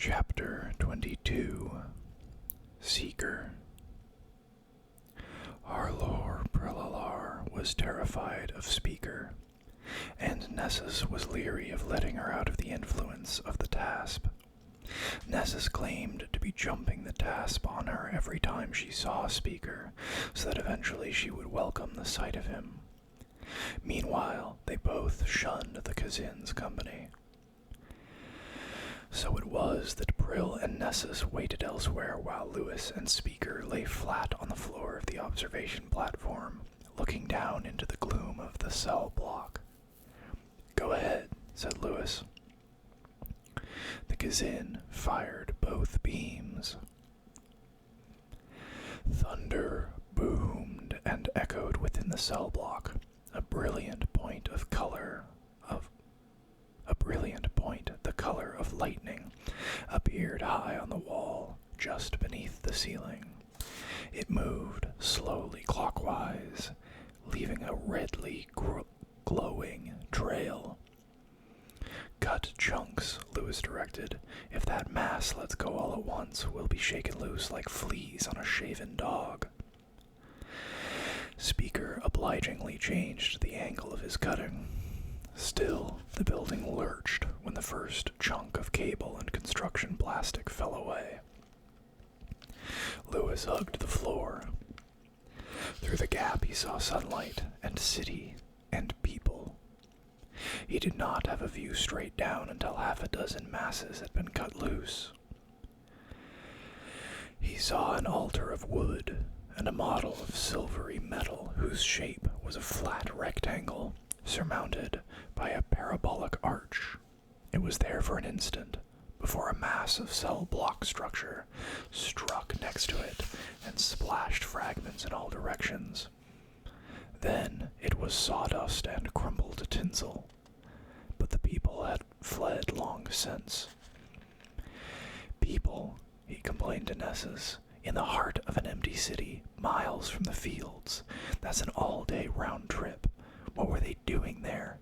Chapter 22 Seeker. Harlor Prelalar was terrified of Speaker, and Nessus was leery of letting her out of the influence of the Tasp. Nessus claimed to be jumping the Tasp on her every time she saw Speaker, so that eventually she would welcome the sight of him. Meanwhile, they both shunned the Kazin's company. So it was that Prill and Nessus waited elsewhere while Lewis and Speaker lay flat on the floor of the observation platform, looking down into the gloom of the cell block. "Go ahead," said Lewis. The Kazin fired both beams. Thunder boomed and echoed within the cell block. A brilliant point, the color of lightning, appeared high on the wall, just beneath the ceiling. It moved slowly clockwise, leaving a redly glowing trail. "Cut chunks," Lewis directed. "If that mass lets go all at once, we'll be shaken loose like fleas on a shaven dog." Speaker obligingly changed the angle of his cutting. Still, the building lurched when the first chunk of cable and construction plastic fell away. Lewis hugged the floor. Through the gap he saw sunlight and city and people. He did not have a view straight down until half a dozen masses had been cut loose. He saw an altar of wood and a model of silvery metal whose shape was a flat rectangle surmounted by a parabolic arch. It was there for an instant before a massive cell block structure struck next to it and splashed fragments in all directions. Then it was sawdust and crumbled to tinsel, but the people had fled long since. "People," he complained to Nessus, "in the heart of an empty city, miles from the fields. That's an all-day round trip. What were they doing there?"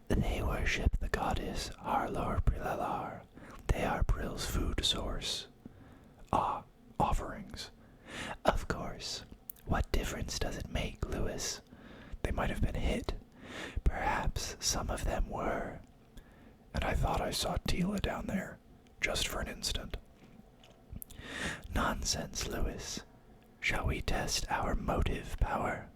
"They worship the goddess Harlor Prilalar. They are Prill's food source." "Ah, offerings." "Of course. What difference does it make, Lewis? They might have been hit. Perhaps some of them were. And I thought I saw Tila down there, just for an instant." "Nonsense, Lewis. Shall we test our motive power?"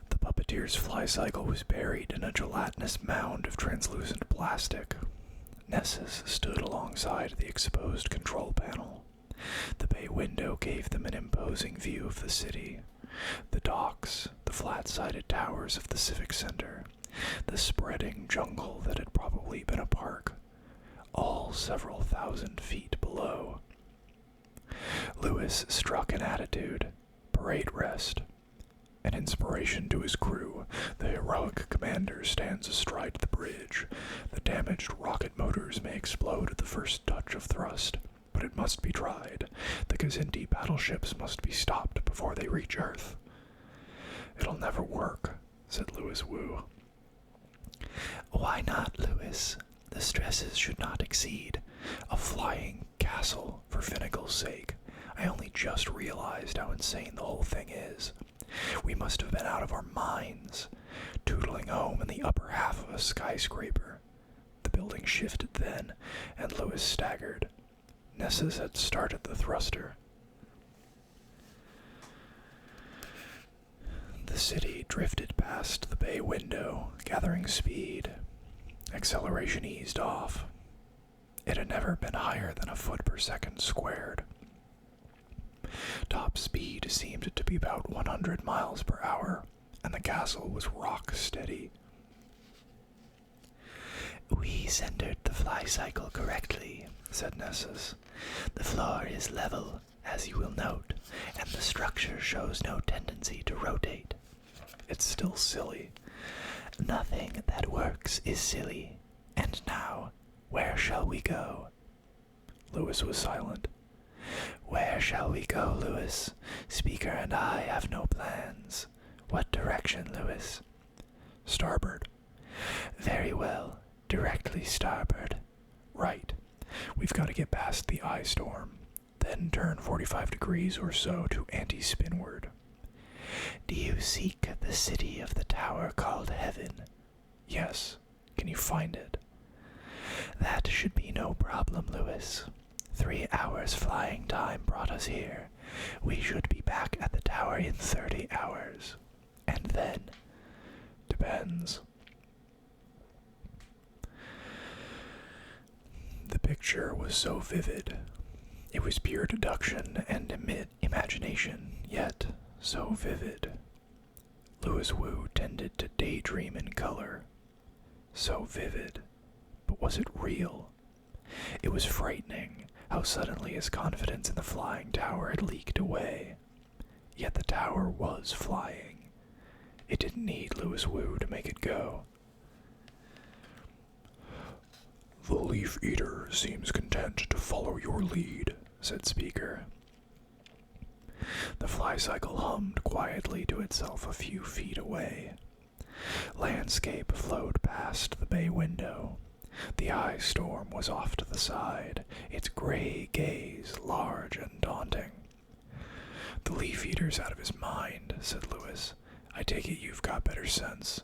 The puppeteer's fly cycle was buried in a gelatinous mound of translucent plastic. Nessus stood alongside the exposed control panel. The bay window gave them an imposing view of the city. The docks, the flat-sided towers of the civic center, the spreading jungle that had probably been a park, all several thousand feet below. Lewis struck an attitude, parade rest. An inspiration to his crew, the heroic commander stands astride the bridge. The damaged rocket motors may explode at the first touch of thrust, but it must be tried. The Kazinti battleships must be stopped before they reach Earth. "It'll never work," said Lewis Wu. "Why not, Lewis? The stresses should not exceed a flying castle for Finnegal's sake. I only just realized how insane the whole thing is. We must have been out of our minds, tootling home in the upper half of a skyscraper." The building shifted then, and Lewis staggered. Nessus had started the thruster. The city drifted past the bay window, gathering speed. Acceleration eased off. It had never been higher than a foot per second squared. Top speed seemed to be about 100 miles per hour, and the castle was rock steady. "We centered the fly cycle correctly," said Nessus. "The floor is level, as you will note, and the structure shows no tendency to rotate." "It's still silly." "Nothing that works is silly. And now, where shall we go?" Lewis was silent. "Where shall we go, Lewis? Speaker and I have no plans. What direction, Lewis?" "Starboard." "Very well. Directly starboard. Right. We've got to get past the eye storm, then turn 45 degrees or so to anti-spinward. Do you seek the city of the tower called Heaven? Yes. Can you find it? That should be no problem, Lewis. 3 hours flying time brought us here. We should be back at the tower in 30 hours. And then... Depends. The picture was so vivid. It was pure deduction and imagination, yet so vivid. Louis Wu tended to daydream in color. So vivid. But was it real? It was frightening how suddenly his confidence in the flying tower had leaked away. Yet the tower was flying. It didn't need Louis Wu to make it go. The Leaf Eater seems content to follow your lead, said Speaker. The fly-cycle hummed quietly to itself a few feet away. Landscape flowed past the bay window. The eye storm was off to the side, its gray gaze large and daunting. The Leaf Eater's out of his mind, said Lewis. I take it you've got better sense.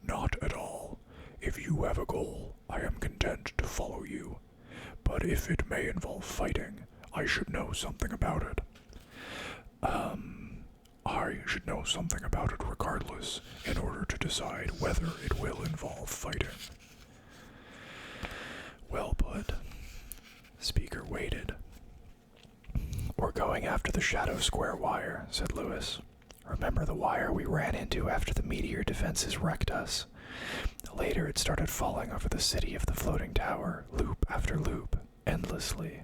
Not at all. If you have a goal, I am content to follow you. But if it may involve fighting, I should know something about it. I should know something about it regardless, in order to decide whether it will involve fighting. Well put. Speaker waited. We're going after the Shadow Square wire, said Lewis. Remember the wire we ran into after the meteor defenses wrecked us? Later it started falling over the city of the floating tower, loop after loop, endlessly.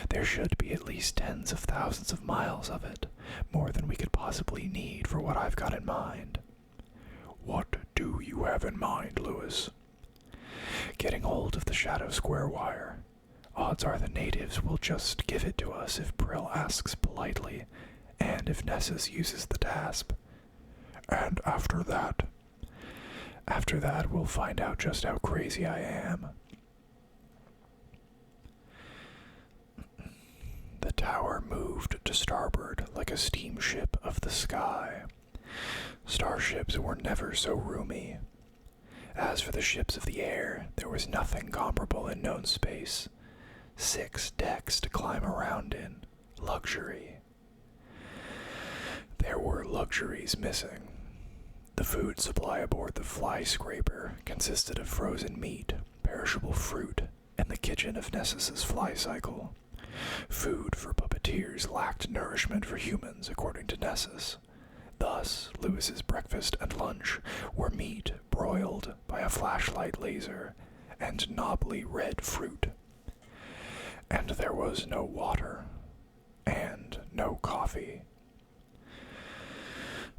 There should be at least tens of thousands of miles of it, more than we could possibly need for what I've got in mind. What do you have in mind, Lewis? Getting hold of the Shadow Square wire. Odds are the natives will just give it to us if Prill asks politely, and if Nessus uses the TASP. And after that? After that, we'll find out just how crazy I am. The tower moved to starboard like a steamship of the sky. Starships were never so roomy. As for the ships of the air, there was nothing comparable in known space. 6 decks to climb around in. Luxury. There were luxuries missing. The food supply aboard the Fly Scraper consisted of frozen meat, perishable fruit, and the kitchen of Nessus's fly cycle. Food for puppeteers lacked nourishment for humans, according to Nessus. Thus, Lewis's breakfast and lunch were meat broiled by a flashlight laser and knobbly red fruit. And there was no water, and no coffee.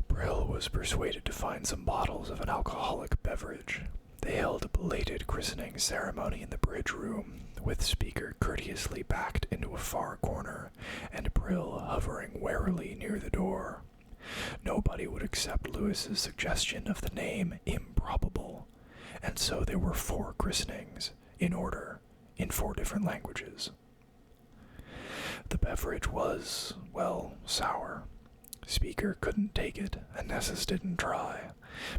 Brill was persuaded to find some bottles of an alcoholic beverage. They held a belated christening ceremony in the bridge room, with Speaker courteously backed into a far corner, and Brill hovering warily near the door. Nobody would accept Lewis's suggestion of the name improbable, and so there were 4 christenings, in order, in 4 different languages. The beverage was, well, sour. Speaker couldn't take it, and Nessus didn't try,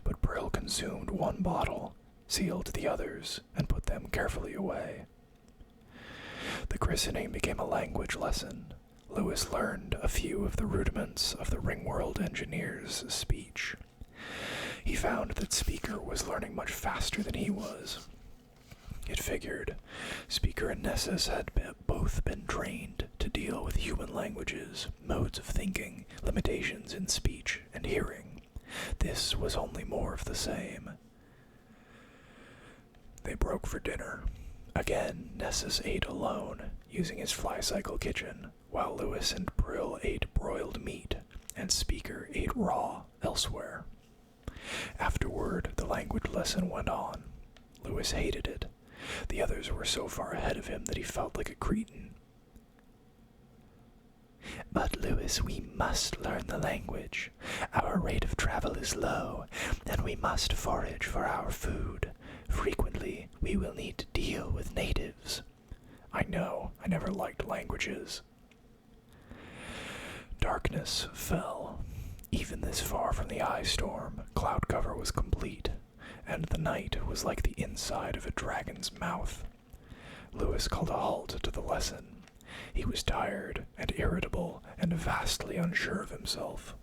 but Brill consumed 1 bottle, sealed the others, and put them carefully away. The christening became a language lesson. Lewis learned a few of the rudiments of the Ringworld engineer's speech. He found that Speaker was learning much faster than he was. It figured. Speaker and Nessus had both been trained to deal with human languages, modes of thinking, limitations in speech and hearing. This was only more of the same. They broke for dinner. Again, Nessus ate alone, using his fly-cycle kitchen, while Lewis and Brill ate broiled meat, and Speaker ate raw elsewhere. Afterward, the language lesson went on. Lewis hated it. The others were so far ahead of him that he felt like a cretin. But, Lewis, we must learn the language. Our rate of travel is low, and we must forage for our food. Frequently, we will need to deal with natives. I know, I never liked languages. Darkness fell. Even this far from the ice storm, cloud cover was complete, and the night was like the inside of a dragon's mouth. Lewis called a halt to the lesson. He was tired and irritable and vastly unsure of himself.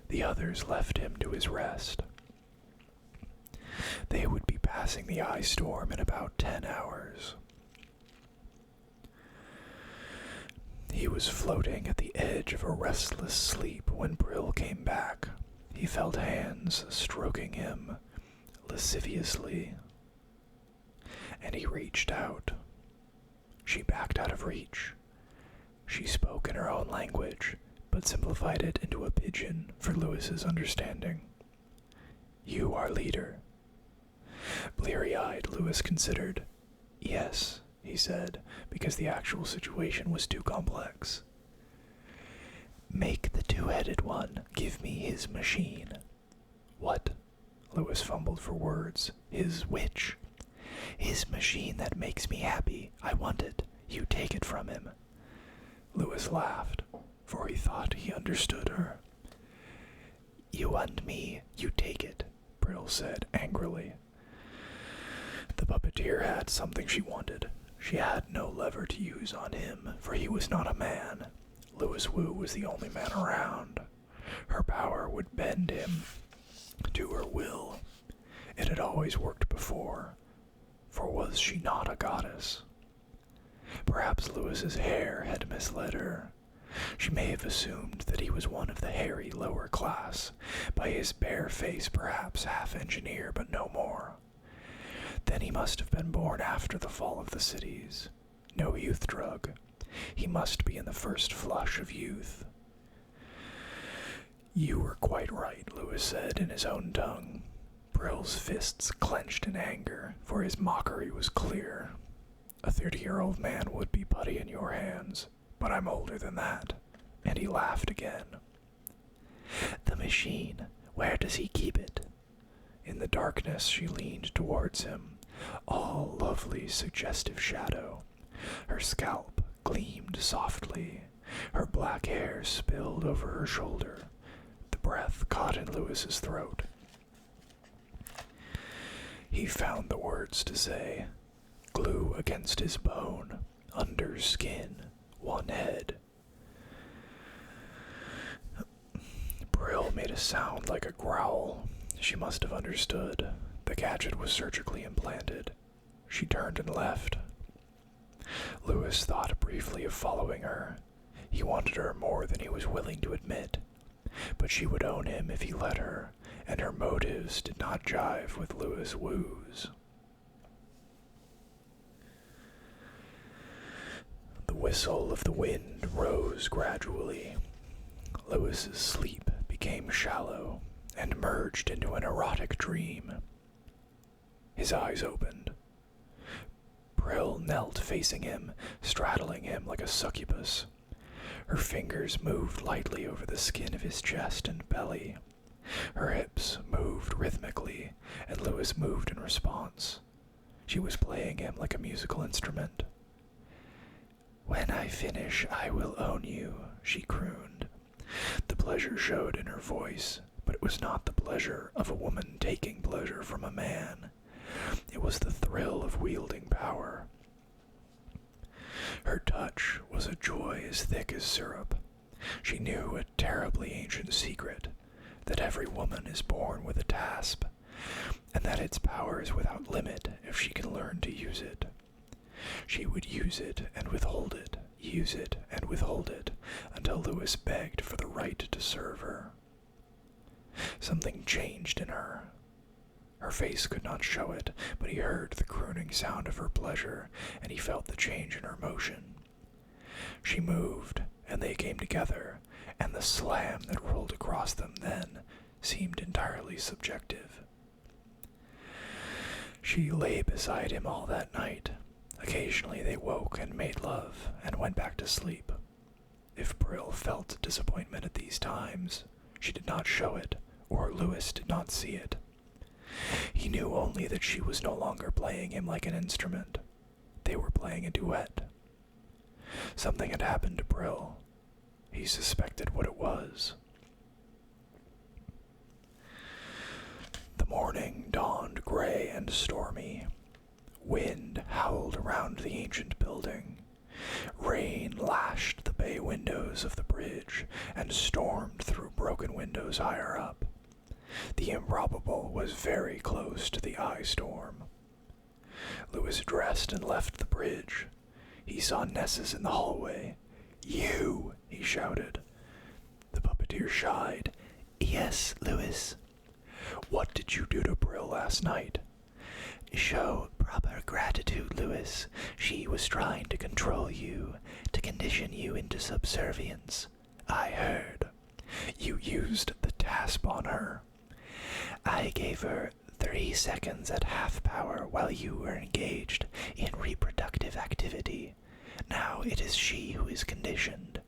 The others left him to his rest. They would be passing the ice storm in about 10 hours. He was floating at the edge of a restless sleep when Brill came back. He felt hands stroking him lasciviously, and he reached out. She backed out of reach. She spoke in her own language, but simplified it into a pidgin for Lewis's understanding. You are leader. Bleary-eyed, Lewis considered. Yes, he said, because the actual situation was too complex. Make the two-headed one give me his machine. What? Lewis fumbled for words. His which? His machine that makes me happy. I want it. You take it from him. Lewis laughed, for he thought he understood her. You want me, you take it, Brill said angrily. The puppeteer had something she wanted. She had no lever to use on him, for he was not a man. Lewis Wu was the only man around. Her power would bend him to her will. It had always worked before, for was she not a goddess? Perhaps Lewis's hair had misled her. She may have assumed that he was one of the hairy lower class, by his bare face perhaps half engineer, but no more. Then he must have been born after the fall of the cities. No youth drug. He must be in the first flush of youth. You were quite right, Lewis said in his own tongue. Brill's fists clenched in anger, for his mockery was clear. A 30-year-old man would be putty in your hands, but I'm older than that. And he laughed again. The machine, where does he keep it? In the darkness she leaned towards him, all lovely suggestive shadow. Her scalp gleamed softly. Her black hair spilled over her shoulder. The breath caught in Lewis's throat. He found the words to say. Glue against his bone, under skin, one head. Brill made a sound like a growl. She must have understood. The gadget was surgically implanted. She turned and left. Lewis thought briefly of following her. He wanted her more than he was willing to admit. But she would own him if he let her, and her motives did not jive with Lewis Wu's. The whistle of the wind rose gradually. Lewis's sleep became shallow and merged into an erotic dream. His eyes opened. Brill knelt facing him, straddling him like a succubus. Her fingers moved lightly over the skin of his chest and belly. Her hips moved rhythmically, and Lewis moved in response. She was playing him like a musical instrument. When I finish, I will own you, she crooned. The pleasure showed in her voice, but it was not the pleasure of a woman taking pleasure from a man. It was the thrill of wielding power. Her touch was a joy as thick as syrup. She knew a terribly ancient secret, that every woman is born with a tasp, and that its power is without limit if she can learn to use it. She would use it and withhold it, use it and withhold it, until Lewis begged for the right to serve her. Something changed in her. Her face could not show it, but he heard the crooning sound of her pleasure, and he felt the change in her motion. She moved, and they came together, and the slam that rolled across them then seemed entirely subjective. She lay beside him all that night. Occasionally they woke and made love, and went back to sleep. If Brill felt disappointment at these times, she did not show it, or Lewis did not see it. He knew only that she was no longer playing him like an instrument. They were playing a duet. Something had happened to Brill. He suspected what it was. The morning dawned gray and stormy. Wind howled around the ancient building. Rain lashed the bay windows of the bridge and stormed through broken windows higher up. The improbable was very close to the eye storm. Lewis dressed and left the bridge. He saw Nessus in the hallway. "You!" he shouted. The puppeteer shied. "Yes, Lewis." "What did you do to Brill last night?" "Show proper gratitude, Lewis. She was trying to control you, to condition you into subservience. I heard. You used the TASP on her." "I gave her 3 seconds at half power while you were engaged in reproductive activity. Now it is she who is conditioned."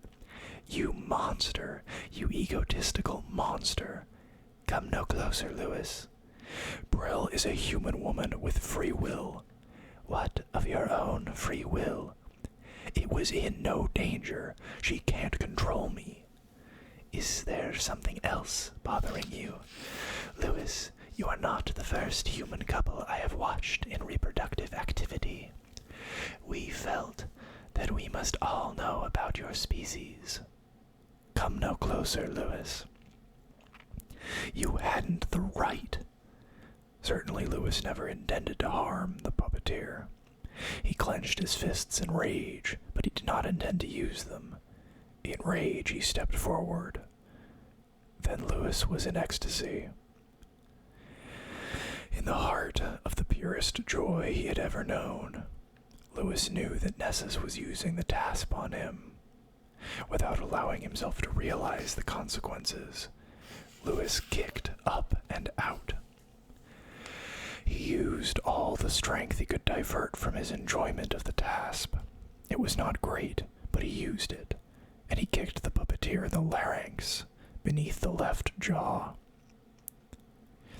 "You monster! You egotistical monster!" "Come no closer, Lewis." "Brill is a human woman with free will." "What of your own free will?" "It was in no danger. She can't control me." "Is there something else bothering you?" "Lewis, you are not the first human couple I have watched in reproductive activity. We felt that we must all know about your species." "Come no closer, Lewis." "You hadn't the right." Certainly Lewis never intended to harm the puppeteer. He clenched his fists in rage, but he did not intend to use them. In rage he stepped forward. Then Lewis was in ecstasy. In the heart of the purest joy he had ever known, Lewis knew that Nessus was using the TASP on him. Without allowing himself to realize the consequences, Lewis kicked up and out. He used all the strength he could divert from his enjoyment of the TASP. It was not great, but he used it, and he kicked the puppeteer in the larynx, beneath the left jaw.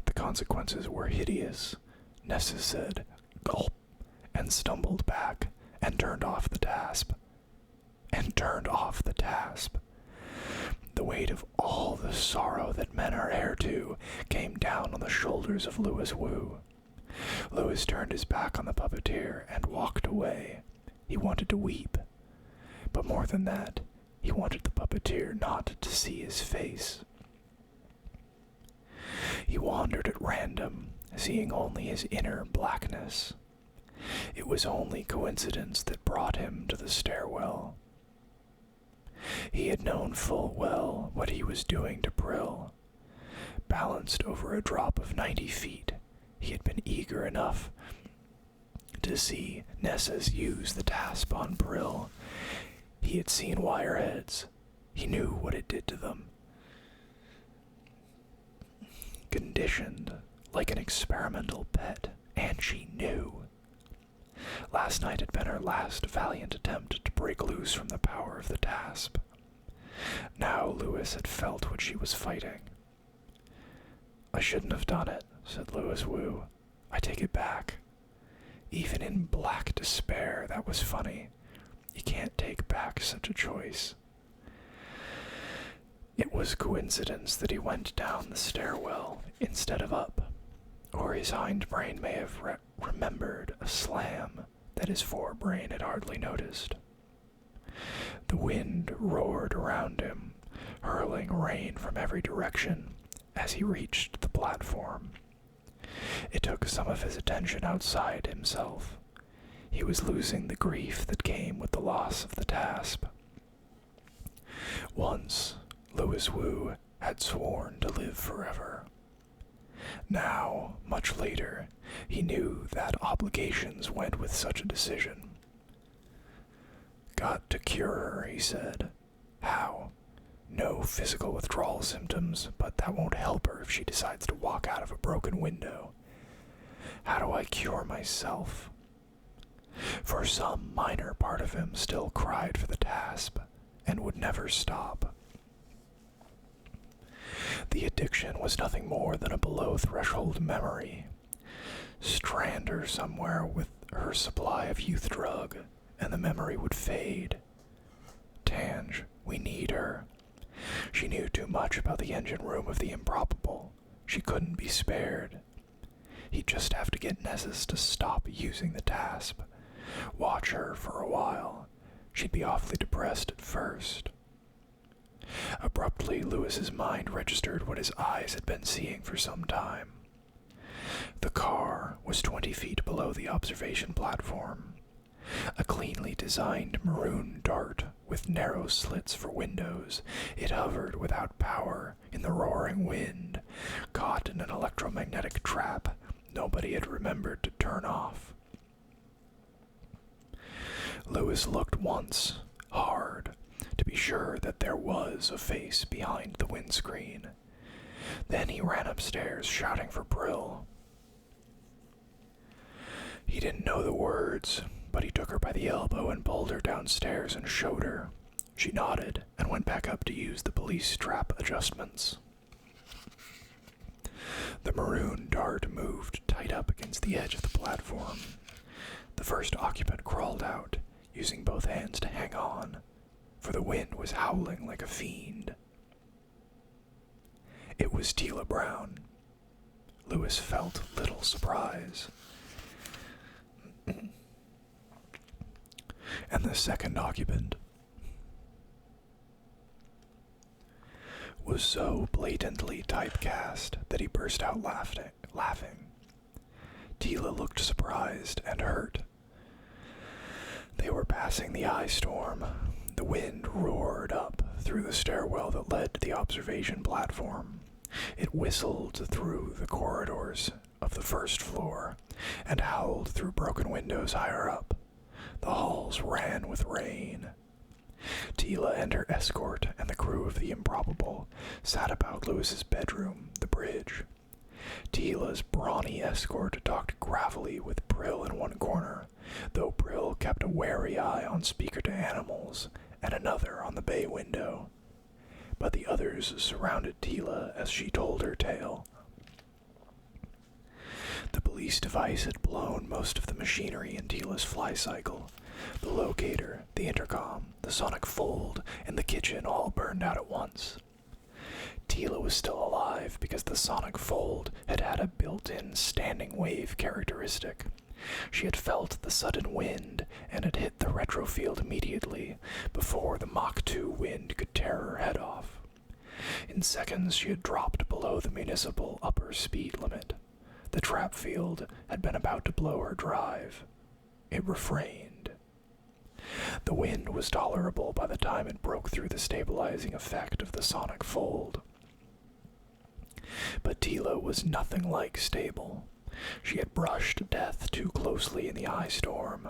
The consequences were hideous. Nessus said, "Gulp," and stumbled back, and turned off the TASP. The weight of all the sorrow that men are heir to came down on the shoulders of Lewis Wu. Lewis turned his back on the puppeteer and walked away. He wanted to weep. But more than that, he wanted the puppeteer not to see his face. He wandered at random, seeing only his inner blackness. It was only coincidence that brought him to the stairwell. He had known full well what he was doing to Brill. Balanced over a drop of 90 feet, he had been eager enough to see Nessus use the TASP on Brill. He had seen wireheads. He knew what it did to them. Conditioned like an experimental pet, and she knew. Last night had been her last valiant attempt to break loose from the power of the TASP. Now Lewis had felt what she was fighting. "I shouldn't have done it," said Lewis Wu. "I take it back." Even in black despair, that was funny. You can't take back such a choice. It was coincidence that he went down the stairwell instead of up, or his hindbrain may have remembered a slam that his forebrain had hardly noticed. The wind roared around him, hurling rain from every direction as he reached the platform. It took some of his attention outside himself. He was losing the grief that came with the loss of the TASP. Once, Lewis Wu had sworn to live forever. Now, much later, he knew that obligations went with such a decision. "Got to cure her," he said. "How? No physical withdrawal symptoms, but that won't help her if she decides to walk out of a broken window. How do I cure myself?" For some minor part of him still cried for the TASP and would never stop. The addiction was nothing more than a below-threshold memory. Strand her somewhere with her supply of youth drug, and the memory would fade. Tange, we need her. She knew too much about the engine room of the improbable. She couldn't be spared. He'd just have to get Nessus to stop using the TASP. Watch her for a while. She'd be awfully depressed at first. Abruptly, Lewis's mind registered what his eyes had been seeing for some time. The car was 20 feet below the observation platform. A cleanly designed maroon dart with narrow slits for windows, it hovered without power in the roaring wind, caught in an electromagnetic trap nobody had remembered to turn off. Lewis looked once, hard, to be sure that there was a face behind the windscreen. Then he ran upstairs, shouting for Brill. He didn't know the words, but he took her by the elbow and pulled her downstairs and showed her. She nodded and went back up to use the police trap adjustments. The maroon dart moved tight up against the edge of the platform. The first occupant crawled out, using both hands to hang on, for the wind was howling like a fiend. It was Tila Brown. Lewis felt little surprise. And the second occupant was so blatantly typecast that he burst out laughing. Tila looked surprised and hurt. They were passing the ice storm. The wind roared up through the stairwell that led to the observation platform. It whistled through the corridors of the first floor and howled through broken windows higher up. The halls ran with rain. Tila and her escort and the crew of the Improbable sat about Lewis's bedroom, the bridge. Tila's brawny escort talked gravelly with Brill in one corner, though Brill kept a wary eye on Speaker to Animals and another on the bay window. But the others surrounded Tila as she told her tale. The police device had blown most of the machinery in Tila's fly cycle. The locator, the intercom, the sonic fold, and the kitchen all burned out at once. Tila was still alive because the sonic fold had had a built-in standing wave characteristic. She had felt the sudden wind and had hit the retrofield immediately, before the Mach 2 wind could tear her head off. In seconds she had dropped below the municipal upper speed limit. The trap field had been about to blow her drive. It refrained. The wind was tolerable by the time it broke through the stabilizing effect of the sonic fold. But Tila was nothing like stable. She had brushed death too closely in the ice storm.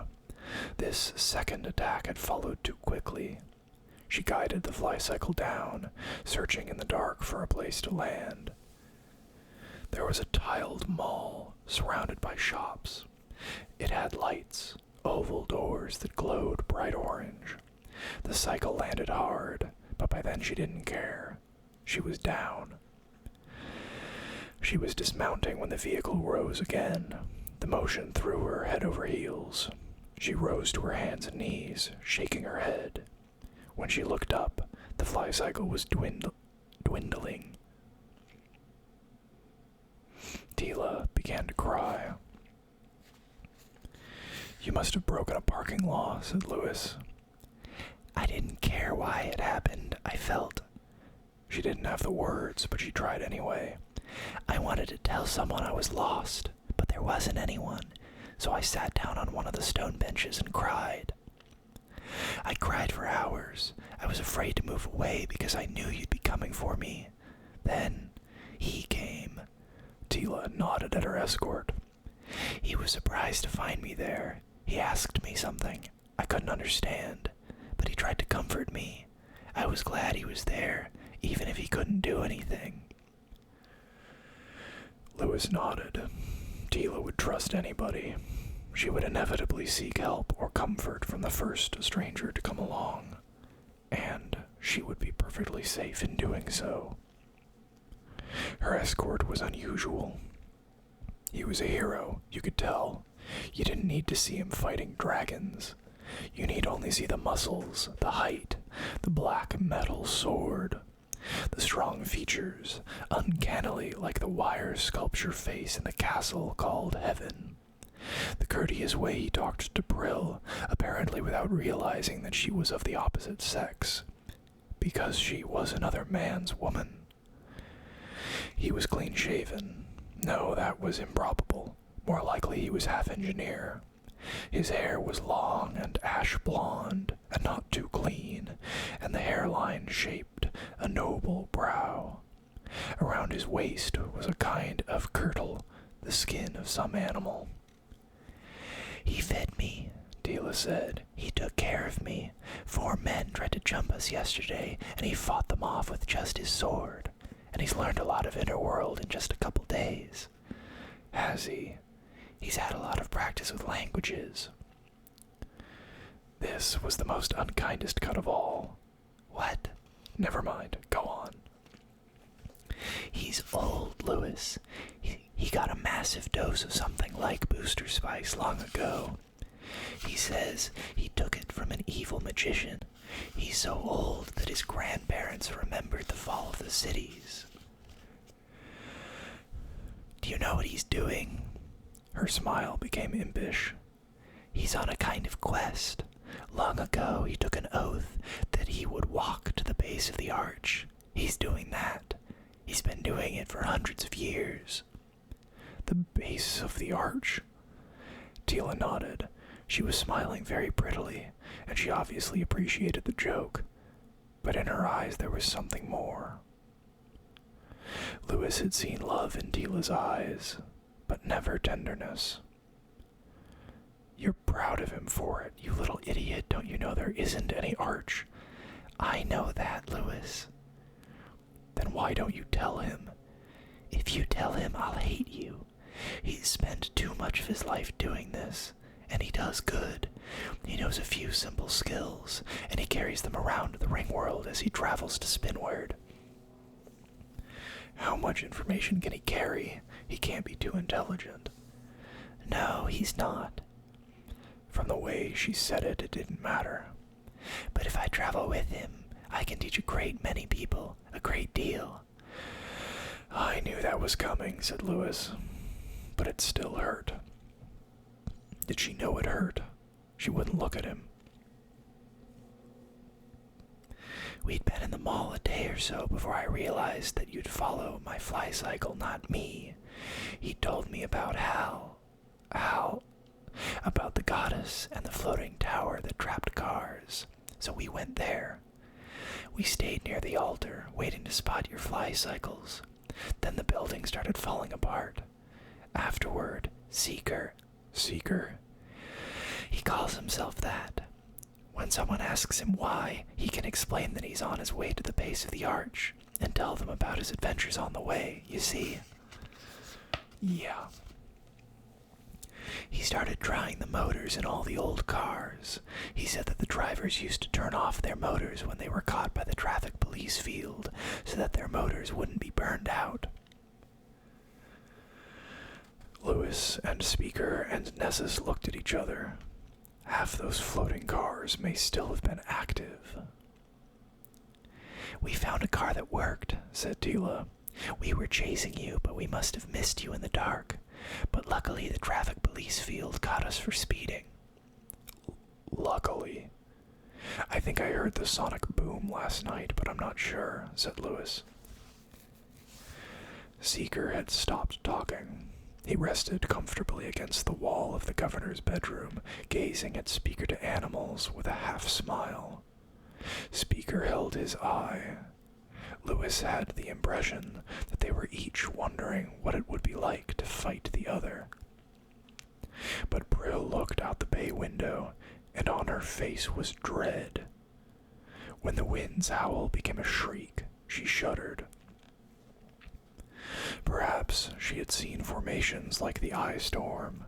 This second attack had followed too quickly. She guided the fly cycle down, searching in the dark for a place to land. There was a tiled mall surrounded by shops. It had lights, oval doors that glowed bright orange. The cycle landed hard, but by then she didn't care. She was down. She was dismounting when the vehicle rose again. The motion threw her head over heels. She rose to her hands and knees, shaking her head. When she looked up, the fly cycle was dwindling. Tila began to cry. "You must have broken a parking law," said Lewis. "I didn't care why it happened. I felt..." She didn't have the words, but she tried anyway. "I wanted to tell someone I was lost, but there wasn't anyone, so I sat down on one of the stone benches and cried. I cried for hours. I was afraid to move away because I knew you'd be coming for me. Then, he came." Tila nodded at her escort. "He was surprised to find me there. He asked me something. I couldn't understand, but he tried to comfort me. I was glad he was there, even if he couldn't do anything." Lewis nodded. Tila would trust anybody. She would inevitably seek help or comfort from the first stranger to come along, and she would be perfectly safe in doing so. Her escort was unusual. He was a hero, you could tell. You didn't need to see him fighting dragons. You need only see the muscles, the height, the black metal sword, the strong features, uncannily like the wire sculpture face in the castle called Heaven. The courteous way he talked to Brill, apparently without realizing that she was of the opposite sex, because she was another man's woman. He was clean-shaven. No, that was improbable. More likely he was half engineer. His hair was long and ash blonde, and not too clean, and the hairline shaped a noble brow. Around his waist was a kind of kirtle, the skin of some animal. "He fed me," Tila said. "He took care of me. 4 men tried to jump us yesterday, and he fought them off with just his sword. And he's learned a lot of inner world in just a couple days." "Has he?" "He's had a lot of practice with languages." This was the most unkindest cut of all. "What?" "Never mind. Go on." "He's old, Lewis. He got a massive dose of something like booster spice long ago. He says he took it from an evil magician. He's so old that his grandparents remembered the fall of the cities." "Do you know what he's doing?" Her smile became impish. "He's on a kind of quest. Long ago he took an oath that he would walk to the base of the arch. He's doing that. He's been doing it for hundreds of years." "The base of the arch?" Tila nodded. She was smiling very prettily, and she obviously appreciated the joke. But in her eyes there was something more. Lewis had seen love in Tila's eyes, but never tenderness. "You're proud of him for it, you little idiot. Don't you know there isn't any arch?" "I know that, Lewis." "Then why don't you tell him?" "If you tell him, I'll hate you. He's spent too much of his life doing this, and he does good. He knows a few simple skills, and he carries them around the Ringworld as he travels to Spinward." "How much information can he carry? He can't be too intelligent." "No, he's not." From the way she said it, it didn't matter. "But if I travel with him, I can teach a great many people, a great deal." "I knew that was coming," said Lewis, but it still hurt. Did she know it hurt? She wouldn't look at him. "We'd been in the mall a day or so before I realized that you'd follow my fly cycle, not me. He told me about Hal, about the goddess and the floating tower that trapped cars, so we went there. We stayed near the altar, waiting to spot your fly cycles. Then the building started falling apart. Afterward, Seeker? He calls himself that. When someone asks him why, he can explain that he's on his way to the base of the arch, and tell them about his adventures on the way, you see." "Yeah." "He started trying the motors in all the old cars. He said that the drivers used to turn off their motors when they were caught by the traffic police field, so that their motors wouldn't be burned out." Lewis and Speaker and Nessus looked at each other. Half those floating cars may still have been active. "We found a car that worked," said Tila. "We were chasing you, but we must have missed you in the dark. But luckily the traffic police field caught us for speeding." "Luckily. I think I heard the sonic boom last night, but I'm not sure," said Lewis. Seeker had stopped talking. He rested comfortably against the wall of the governor's bedroom, gazing at Speaker to Animals with a half-smile. Speaker held his eye. Lewis had the impression that they were each wondering what it would be like to fight the other. But Brill looked out the bay window, and on her face was dread. When the wind's howl became a shriek, she shuddered. Perhaps she had seen formations like the Eye Storm.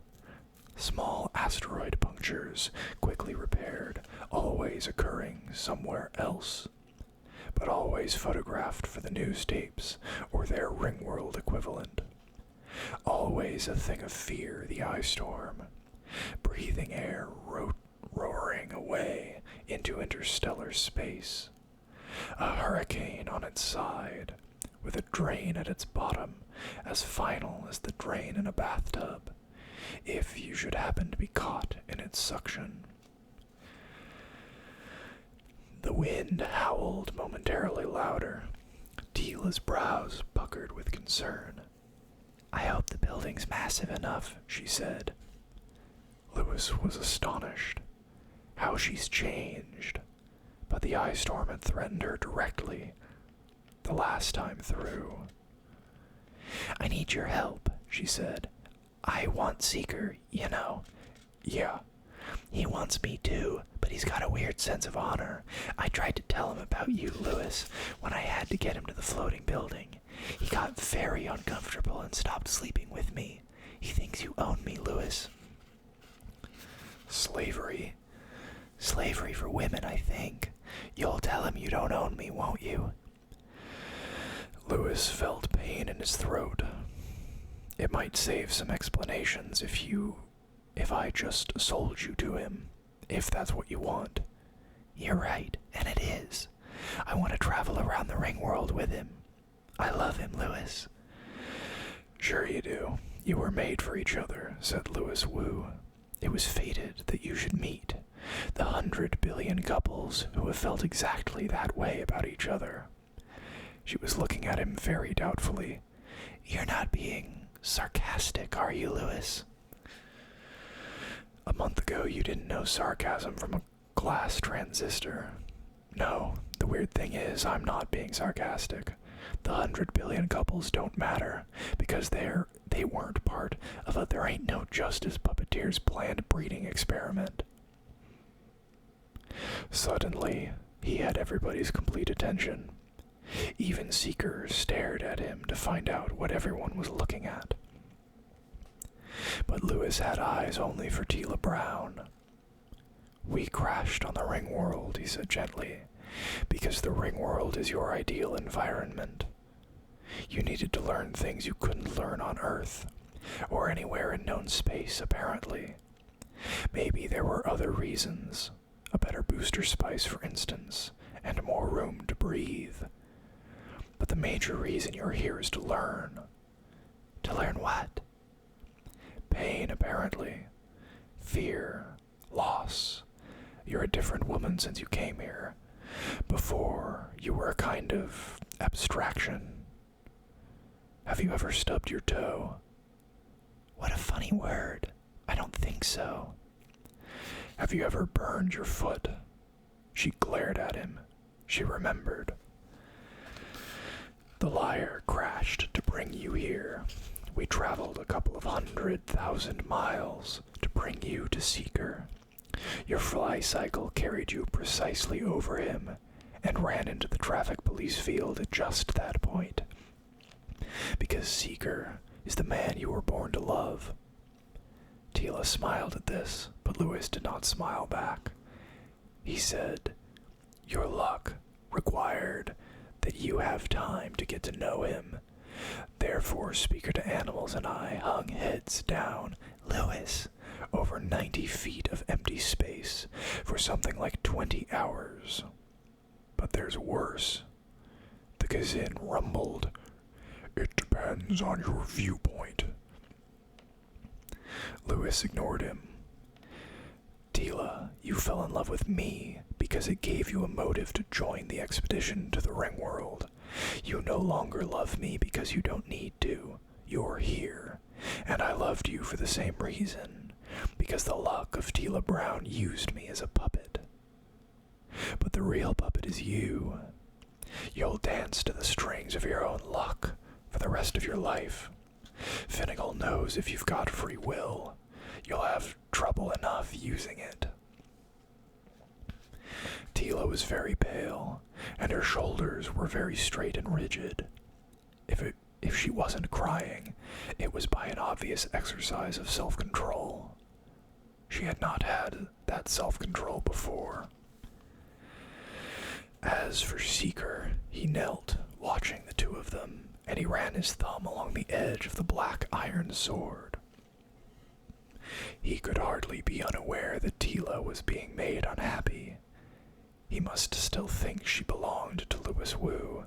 Small asteroid punctures, quickly repaired, always occurring somewhere else. but always photographed for the news tapes or their Ringworld equivalent. Always a thing of fear, the ice storm. Breathing air roaring away into interstellar space. A hurricane on its side, with a drain at its bottom as final as the drain in a bathtub, if you should happen to be caught in its suction. The wind howled momentarily louder. Tila's brows puckered with concern. "I hope the building's massive enough," she said. Lewis was astonished. How she's changed. But the ice storm had threatened her directly, the last time through. "I need your help," she said. "I want Seeker, you know." "Yeah." "He wants me too, but he's got a weird sense of honor. I tried to tell him about you, Lewis, when I had to get him to the floating building. He got very uncomfortable and stopped sleeping with me. He thinks you own me, Lewis." "Slavery?" "Slavery for women, I think. You'll tell him you don't own me, won't you?" Lewis felt pain in his throat. "It might save some explanations if I just sold you to him, if that's what you want." "You're right, and it is. I want to travel around the Ringworld with him. I love him, Lewis." "Sure you do. You were made for each other," said Lewis Wu. "It was fated that you should meet. The 100 billion couples who have felt exactly that way about each other." She was looking at him very doubtfully. "You're not being sarcastic, are you, Lewis?" "A month ago you didn't know sarcasm from a glass transistor." "No, the weird thing is I'm not being sarcastic. The 100 billion couples don't matter, because they weren't part of a There Ain't No Justice puppeteer's planned breeding experiment." Suddenly, he had everybody's complete attention. Even Seeker stared at him to find out what everyone was looking at. But Lewis had eyes only for Tila Brown. "We crashed on the Ringworld," he said gently, "because the Ringworld is your ideal environment. You needed to learn things you couldn't learn on Earth, or anywhere in known space, apparently. Maybe there were other reasons. A better booster spice, for instance, and more room to breathe. But the major reason you're here is to learn." "To learn what?" "Pain, apparently. Fear. Loss. You're a different woman since you came here. Before, you were a kind of abstraction. Have you ever stubbed your toe?" "What a funny word. I don't think so." "Have you ever burned your foot?" She glared at him. She remembered. "The Lyre crashed to bring you here. We traveled a couple of 100,000 miles to bring you to Seeker. Your fly cycle carried you precisely over him and ran into the traffic police field at just that point. Because Seeker is the man you were born to love." Tila smiled at this, but Lewis did not smile back. He said, "Your luck required that you have time to get to know him. Therefore, Speaker to Animals and I hung heads down, Lewis, over 90 feet of empty space for something like 20 hours. But there's worse." The Gazin rumbled. "It depends on your viewpoint." Lewis ignored him. "Tila, you fell in love with me because it gave you a motive to join the expedition to the Ringworld. You no longer love me because you don't need to. You're here. And I loved you for the same reason, because the luck of Tila Brown used me as a puppet. But the real puppet is you. You'll dance to the strings of your own luck for the rest of your life. Finnegal knows if you've got free will, you'll have trouble enough using it." Tila was very pale, and her shoulders were very straight and rigid. If she wasn't crying, it was by an obvious exercise of self-control. She had not had that self-control before. As for Seeker, he knelt, watching the two of them, and he ran his thumb along the edge of the black iron sword. He could hardly be unaware that Tila was being made unhappy. He must still think she belonged to Louis Wu.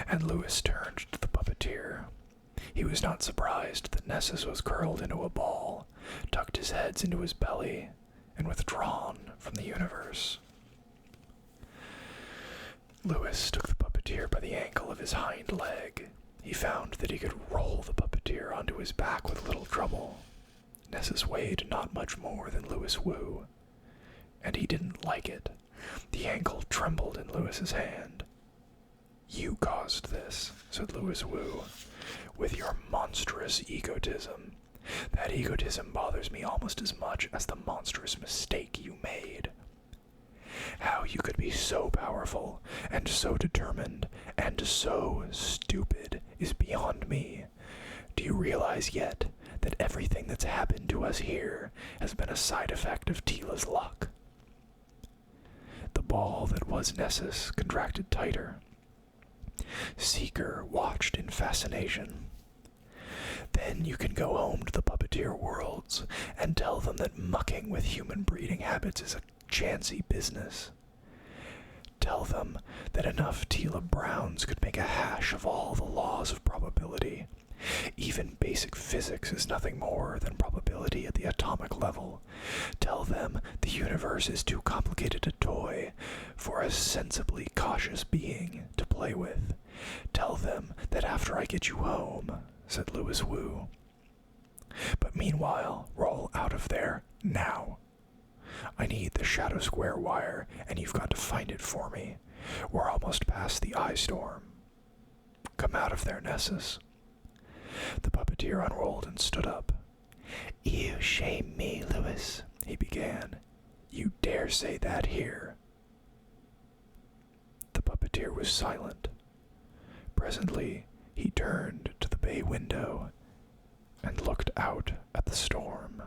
And Louis turned to the puppeteer. He was not surprised that Nessus was curled into a ball, tucked his heads into his belly, and withdrawn from the universe. Louis took the puppeteer by the ankle of his hind leg. He found that he could roll the puppeteer onto his back with little trouble. Nessus weighed not much more than Louis Wu, and he didn't like it. The ankle trembled in Louis's hand. "You caused this," said Louis Wu, "with your monstrous egotism. That egotism bothers me almost as much as the monstrous mistake you made. How you could be so powerful, and so determined, and so stupid is beyond me. Do you realize yet that everything that's happened to us here has been a side effect of Tila's luck?" The ball that was Nessus contracted tighter. Seeker watched in fascination. "Then you can go home to the puppeteer worlds and tell them that mucking with human breeding habits is a chancy business. Tell them that enough Tila Browns could make a hash of all the laws of probability. Even basic physics is nothing more than probability at the atomic level. Tell them the universe is too complicated a toy for a sensibly cautious being to play with. Tell them that after I get you home," said Louis Wu. "But meanwhile, roll out of there now. I need the Shadow Square wire, and you've got to find it for me. We're almost past the eye storm. Come out of there, Nessus." The puppeteer unrolled and stood up. "You shame me, Louis," he began. "You dare say that here." The puppeteer was silent. Presently, he turned to the bay window and looked out at the storm.